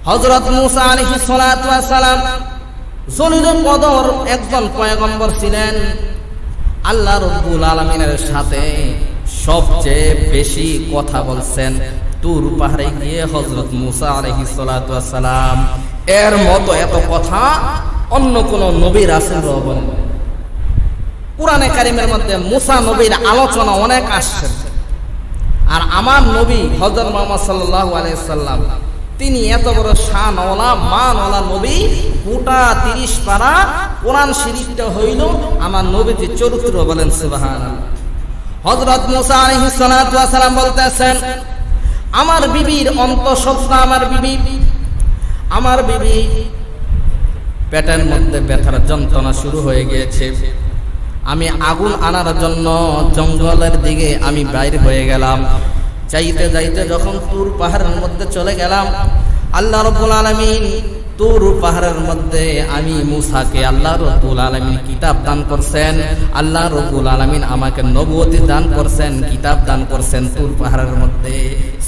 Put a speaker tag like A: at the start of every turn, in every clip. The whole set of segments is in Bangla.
A: হযরত মুসা আলাইহিস সালাতু ওয়াস সালাম জলিল কদর একজন পয়গম্বর ছিলেন। আল্লাহ রাব্বুল আলামিনের সাথে সবচেয়ে বেশি কথা বলছেন তুর পাহাড়ে গিয়ে হযরত মুসা আলাইহিস সালাতু ওয়াস সালাম। এর মতো এত কথা অন্য কোন নবী রাসূলও বলেন। কুরআনে কারীমের মধ্যে মুসা নবীর আলোচনা অনেক আসছে। আর আমার নবী হযরত মুহাম্মদ সাল্লাল্লাহু আলাইহি সাল্লাম তিনি এত বড় শানওয়ালা মানওয়ালা নবী, গোটা 30 পারা কোরআন শরীফটা হইল আমার নবীর চরিত্র। বলেন সুবহানাল্লাহ। হযরত মুসা আলাইহিস সালাতু ওয়াস সালাম বলতেছেন, আমার বিবির অন্তঃসত্ত্বা, আমার বিবি পেটের মধ্যে ব্যথার যন্ত্রণা শুরু হয়ে গিয়েছে। আমি আগুন আনার জন্য জঙ্গলের দিকে আমি বাইরে হয়ে গেলাম। যাইতে যাইতে যখন তুর পাহাড়ের মধ্যে চলে গেলাম, আল্লাহ রাব্বুল আলামিন তুর পাহাড়ের মধ্যে আমি মুসাকে আল্লাহ রাব্বুল আলামিন কিতাব দান করছেন। আল্লাহ রাব্বুল আলামিন আমাকে নবুয়তি দান করছেন, কিতাব দান করছেন তুর পাহাড়ের মধ্যে।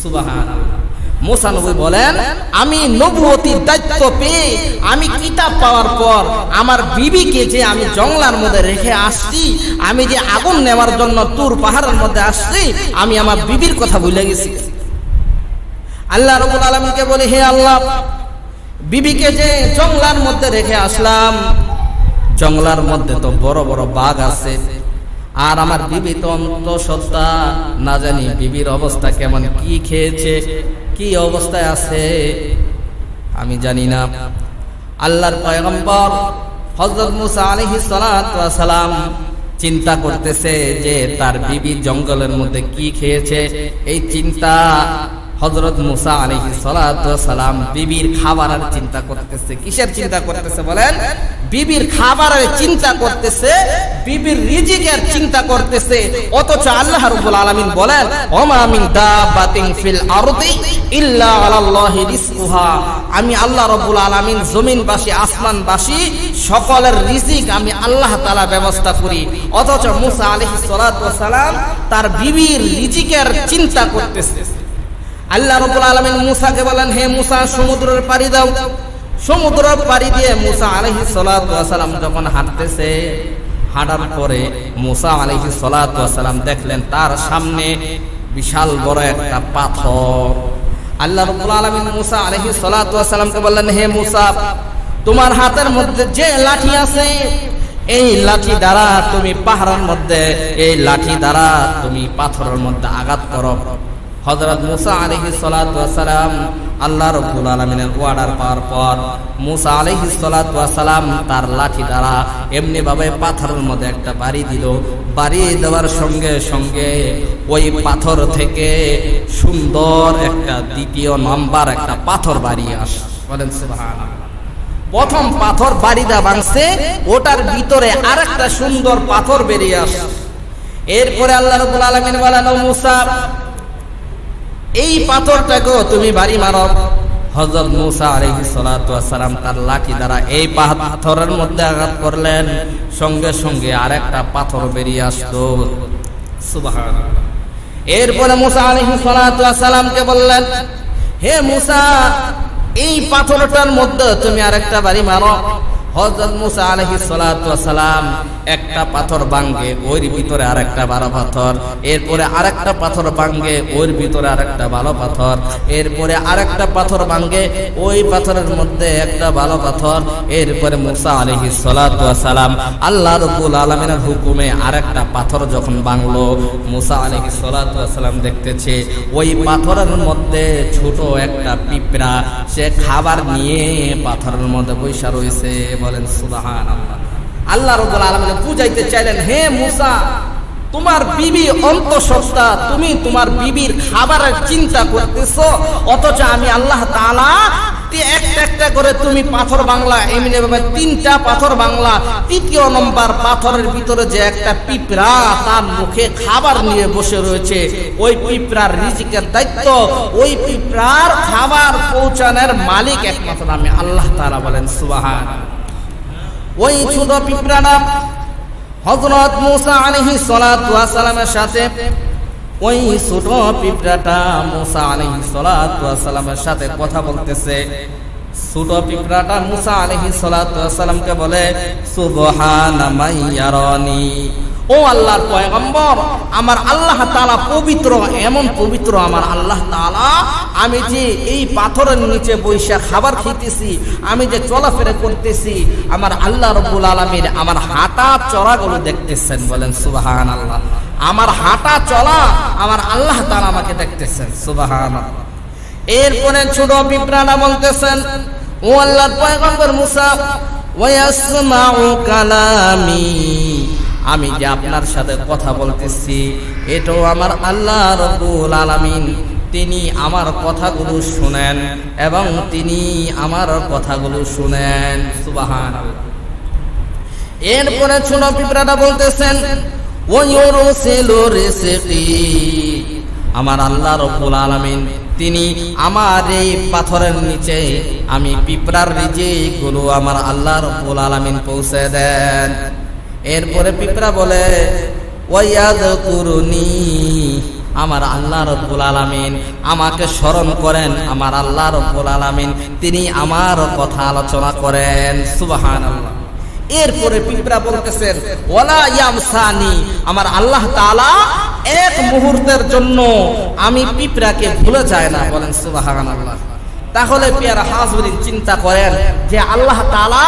A: সুবহানাল্লাহ। মুসা নবী বলেন, আমি নবুয়তির দায়িত্ব পেয়ে আমি কিতাব পাওয়ার পর আমার বিবিকে যে আমি জঙ্গলার মধ্যে রেখে আসছি, আমি যে আগুন নেওয়ার জন্য তুর পাহাড়ের মধ্যে আসছি, আমি আমার বিবির কথা ভুলে গেছি। আল্লাহ রাব্বুল আলামিনকে বলে, হে আল্লাহ, বিবিকে যে জঙ্গলার মধ্যে রেখে আসলাম, জঙ্গলার মধ্যে তো বড় বড় বাঘ আছে, আর আমার বিবি তো অন্তঃসত্ত্বা, না জানি বিবির অবস্থা কেমন, কি খেয়েছে, কি অবস্থায় আছে আমি জানি না। আল্লাহর পয়গম্বর হযরত মুসা আলাইহিস সালাতু ওয়াস সালাম চিন্তা করতেছে যে তার বিবি জঙ্গলের মধ্যে কি খেয়েছে। এই চিন্তা হযরত মুসা আলাইহিস সালাতু ওয়াস সালাম বিবির খাবারের চিন্তা করতেছে। কিসের চিন্তা করতেছে বলেন? বিবির খাবারের চিন্তা করতেছে, বিবির রিজিকের চিন্তা করতেছে। অথচ আল্লাহ রাব্বুল আলামিন বলেন, ওমা মিন দাবাতিন ফিল আরদি ইল্লা আলাল্লাহি রিজকুহা। আমি আল্লাহ রাব্বুল আলামিন জমিনবাসী আসমানবাসী সকলের রিজিক আমি আল্লাহ তাআলা ব্যবস্থা করি। অথচ মুসা আলাইহিস সালাতু ওয়াস সালাম তার বিবির রিজিকের চিন্তা করতেছে। আল্লাহ রাব্বুল আলামিন মুসাকে বলেন, হে মুসা, সমুদ্রের পাড়ি দাও। সমুদ্রের পাড়ি দিয়ে মুসা আলাইহিস সালাতু ওয়াস সালাম যখন হাঁটতেছে, হাঁটার পরে মুসা আলাইহিস সালাতু ওয়াস সালাম দেখলেন তার সামনে বিশাল বড় একটা পাথর। আল্লাহ রাব্বুল আলামিন মুসা আলাইহিস সালাতু ওয়াস সালামকে বললেন, হে মুসা, তোমার হাতের মধ্যে যে লাঠি আছে, এই লাঠি দ্বারা তুমি পাহাড়ের মধ্যে, এই লাঠি দ্বারা তুমি পাথরের মধ্যে আঘাত করো। হযরত মুসা আলাইহিস সালাতু ওয়াস সালাম আল্লাহ রাব্বুল আলামিনের অর্ডার পাওয়ার পর মুসা আলাইহিস সালাতু ওয়াস সালাম তার লাঠি দ্বারা এমনি ভাবে পাথরের মধ্যে একটা বাড়ি দিল। বাড়ি দেওয়ার সঙ্গে সঙ্গে ওই পাথর থেকে সুন্দর একটা দ্বিতীয় নাম্বার একটা পাথর বাড়ি আসে। বলেন সুবহানাল্লাহ। প্রথম পাথর বাড়িটা ভাঙছে, ওটার ভিতরে আরেকটা সুন্দর পাথর বেরিয়ে আসে। এরপরে আল্লাহ রাব্বুল আলামিন বলেন, ও মুসা, এই পাথরটাকে তুমি বাড়ি মারো। হযরত মুসা আলাইহিস সালাতু ওয়াস সালাম তার লাঠি দ্বারা এই পাথরের মধ্যে আঘাত করলেন, সঙ্গে সঙ্গে আরেকটা পাথর বেরিয়ে আসলো। সুবহানাল্লাহ। এরপরে মুসা আলাইহিস সালাতু ওয়াস সালামকে বললেন, হে মুসা, এই পাথরটার মধ্যে তুমি আরেকটা বাড়ি মারো। হযরত মুসা আলাইহিস সালাতু ওয়াস সালাম একটা পাথর ভাঙে, ওর ভিতরে আরেকটা ভালো পাথর। এরপরে আরেকটা পাথর ভাঙে, ওর ভিতরে আরেকটা ভালো পাথর। এরপরে আরেকটা পাথর ভাঙে, ওই পাথরের মধ্যে একটা ভালো পাথর। এরপরে মুসা আলাইহিস সালাতু ওয়াস সালাম আল্লাহ রাব্বুল আলামিনের হুকুমে আরেকটা পাথর যখন ভাঙলো, মুসা আলাইহিস সালাতু ওয়াস সালাম দেখতেছে ওই পাথরের মধ্যে ছোট একটা পিঁপড়া, সে খাবার নিয়ে পাথরের মধ্যে বসে রয়েছে। বলেন সুবহানাল্লাহ। আল্লাহ রাব্বুল আলামিন বুঝাইতে চাইলেন, হে মুসা, তোমার বিবি অন্তঃসত্ত্বা, তুমি তোমার বিবির খাবারের চিন্তা করতেছো, অথচ আমি আল্লাহ তাআলা একটা একটা করে তুমি পাথর বাংলা এমনি ভাবে 3টা পাথর বাংলা। তৃতীয় নম্বর পাথরের ভিতরে যে একটা পিঁপড়া তার মুখে খাবার নিয়ে বসে রয়েছে, ওই পিঁপড়ার রিজিকের দায়িত্ব, ওই পিঁপড়ার খাবার পৌঁছানোর মালিক একমাত্র আমি আল্লাহ তাআলা। বলেন সুবহানাল্লাহ। ওই ছোট পিঁপড়াটা হযরত মুসা আলাইহিস সালাতু ওয়াস সালামের সাথে ওই ছোট পিঁপড়াটা মুসা আলাইহিস সালাতু ওয়াস সালামের সাথে কথা বলতেছে। ছোট পিঁপড়াটা মুসা আলাইহিস সালাতু ওয়াস সালামকে বলে, সুবহানা মাইয়ারানি, ও আল্লাহর পয়গম্বর, আমার আল্লাহ তাআলা পবিত্র, এমন পবিত্র আমার আল্লাহ তাআলা, আমি যে এই পাথরের নিচে বৈশা খাবার খাইতেছি, আমি যে চলাফেরা করতেছি, আমার আল্লাহ রাব্বুল আলামিন আমার হাঁটা চলাগুলো দেখতেছেন। বলেন সুবহানাল্লাহ। আমার হাঁটা চলা আমার আল্লাহ তাআলা আমাকে দেখতেছেন। সুবহানাল্লাহ। এরপরে ছোট পিঁপড়াটা বলতেছেন, ও আল্লাহর পয়গম্বর মুসা, ওয়াসমাউ কালামি, আমি যে আপনার সাথে কথা বলতেছি, এটাও আমার আল্লাহ রাব্বুল আলামিন, তিনি আমার কথাগুলো শুনেন এবং তিনি আমার কথাগুলো শুনেন। সুবহানাল্লাহ। এরপরে ছোট পিঁপড়াটা বলতেছেন, ওয়ায়ুরসিলু রিজকি, আমার আল্লাহ রাব্বুল আলামিন তিনি আমার এই পাথরের নিচে আমি পিঁপড়ার রিজিকগুলো আমার আল্লাহ রাব্বুল আলামিন পৌঁছে দেন। এরপরে পিঁপড়া বলে, ওয়ায়াযকুরুনি, আমার আল্লাহ রাব্বুল আলামিন আমাকে স্মরণ করেন, আমার আল্লাহ রাব্বুল আলামিন তিনি আমার কথা আলোচনা করেন। সুবহানাল্লাহ। এরপরে পিঁপড়া বলতেছেন, ওয়ালা ইয়ামসানি, আমার আল্লাহ তাআলা এক মুহূর্তের জন্য আমি পিঁপড়াকে ভুলে যায় না। বলেন সুবহানাল্লাহ। তাহলে পেয়ারা হাজরিন, চিন্তা করেন যে আল্লাহ তাআলা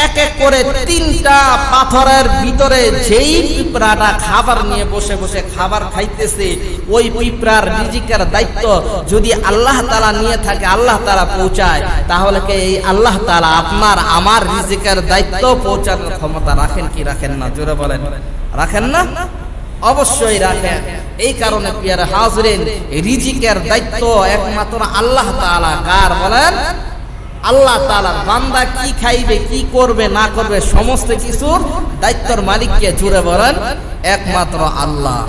A: এক এক করে তিনটা পাথরের ভিতরে যেই পিঁপড়াটা খাবার নিয়ে বসে বসে খাবার খাইতেছে, ওই পিঁপড়ার রিজিকের দায়িত্ব যদি আল্লাহ তাআলা নিয়ে থাকে, আল্লাহ তাআলা পৌঁছায়, তাহলে কি এই আল্লাহ তাআলা আপনার আমার রিজিকের দায়িত্ব পৌঁছানোর ক্ষমতা রাখেন কি রাখেন না? জোরে বলেন, রাখেন না? অবশ্যই রাখেন। এই কারণে পেয়ারা হাজরিন, রিজিকের দায়িত্ব একমাত্র আল্লাহ তাআলা। কার? বলেন আল্লাহ তাআলা। বান্দা কি খাইবে, কি করবে না করবে, সমস্ত কিছুর দায়িত্বের মালিককে। জুড়ে বলেন একমাত্র আল্লাহ।